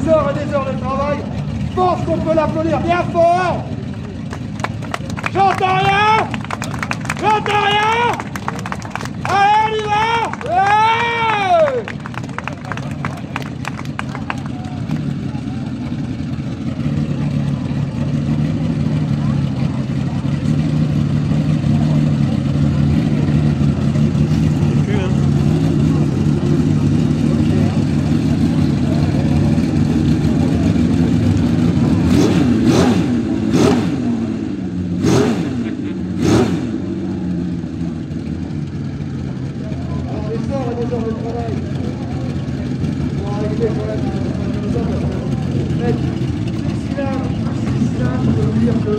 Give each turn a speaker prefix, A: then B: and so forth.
A: heures et des heures de travail. Je pense qu'on peut l'applaudir bien fort. J'entends rien. J'entends rien. Allez, on y va. Ouais. Des heures de travail pour arriver voilà, mettre 6 cylindres, je peux vous dire que